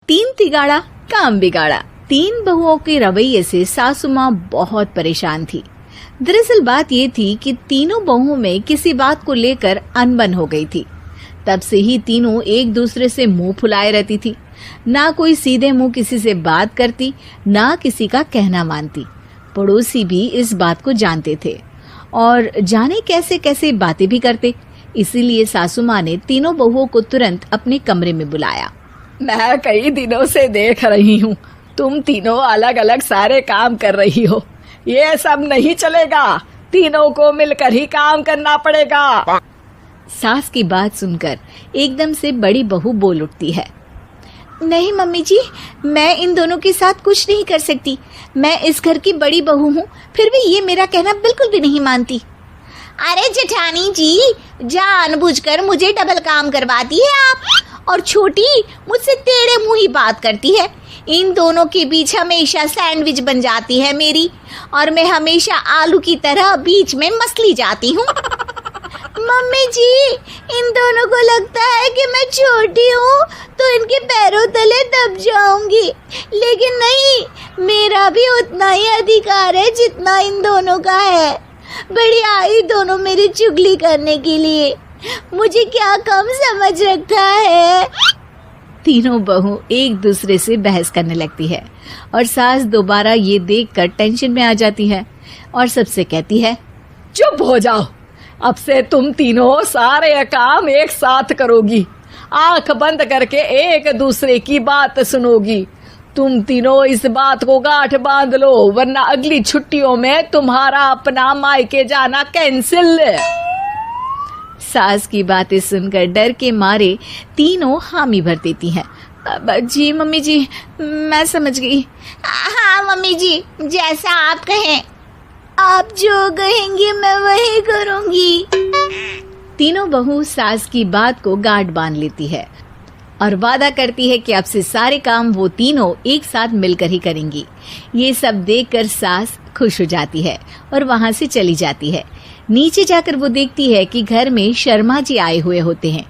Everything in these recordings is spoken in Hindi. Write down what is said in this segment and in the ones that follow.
तीन तिगाड़ा काम बिगाड़ा। तीन बहुओं के रवैये से सासू माँ बहुत परेशान थी। दरअसल बात ये थी कि तीनों बहुओं में किसी बात को लेकर अनबन हो गई थी। तब से ही तीनों एक दूसरे से मुंह फुलाए रहती थी। ना कोई सीधे मुंह किसी से बात करती, ना किसी का कहना मानती। पड़ोसी भी इस बात को जानते थे और जाने कैसे कैसे बातें भी करते। इसीलिए सासू माँ ने तीनों बहुओं को तुरंत अपने कमरे में बुलाया। मैं कई दिनों से देख रही हूँ, तुम तीनों अलग अलग सारे काम कर रही हो। ये सब नहीं चलेगा, तीनों को मिलकर ही काम करना पड़ेगा। सास की बात सुनकर एकदम से बड़ी बहू बोल उठती है। नहीं मम्मी जी, मैं इन दोनों के साथ कुछ नहीं कर सकती। मैं इस घर की बड़ी बहू हूँ, फिर भी ये मेरा कहना बिल्कुल भी नहीं मानती। अरे जेठानी जी, जानबूझकर मुझे डबल काम करवाती है आप। और छोटी मुझसे टेढ़े मुंह ही बात करती है। इन दोनों के बीच हमेशा सैंडविच बन जाती है मेरी, और मैं हमेशा आलू की तरह बीच में मसली जाती हूँ। मम्मी जी, इन दोनों को लगता है कि मैं छोटी हूँ तो इनके पैरों तले दब जाऊंगी, लेकिन नहीं, मेरा भी उतना ही अधिकार है जितना इन दोनों का है। बड़ी आई दोनों मेरी चुगली करने के लिए, मुझे क्या कम समझ रखा है। तीनों बहू एक दूसरे से बहस करने लगती है और सास दोबारा ये देखकर टेंशन में आ जाती है और सबसे कहती है, चुप हो जाओ, अब से तुम तीनों सारे काम एक साथ करोगी। आंख बंद करके एक दूसरे की बात सुनोगी। तुम तीनों इस बात को गांठ बांध लो, वरना अगली छुट्टियों में तुम्हारा अपना मायके जाना कैंसिल। सास की बातें सुनकर डर के मारे तीनों हामी भर देती हैं। जी मम्मी जी, मैं समझ गई। हाँ मम्मी जी, जैसा आप कहें। आप जो कहेंगी मैं वही करूंगी। तीनों बहू सास की बात को गांठ बांध लेती है और वादा करती है कि अब से सारे काम वो तीनों एक साथ मिलकर ही करेंगी। ये सब देखकर सास खुश हो जाती है और वहां से चली जाती है। नीचे जाकर वो देखती है कि घर में शर्मा जी आए हुए होते हैं।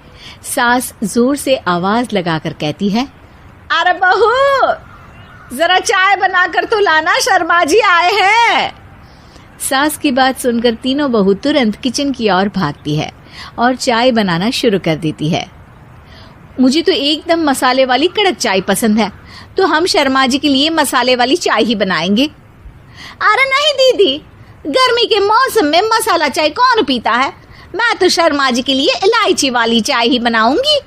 सास जोर से आवाज लगाकर कहती है, अरे बहू, जरा चाय बनाकर तो लाना, शर्मा जी आए हैं। सास की बात सुनकर तीनों बहू तुरंत किचन की ओर भागती है और चाय बनाना शुरू कर देती है। मुझे तो एकदम मसाले वाली कड़क चाय पसंद है, तो हम शर्मा जी के लिए मसाले वाली चाय ही बनाएंगे। अरे नहीं दीदी, गर्मी के मौसम में मसाला चाय कौन पीता है? मैं तो शर्मा जी के लिए इलायची वाली चाय ही बनाऊंगी।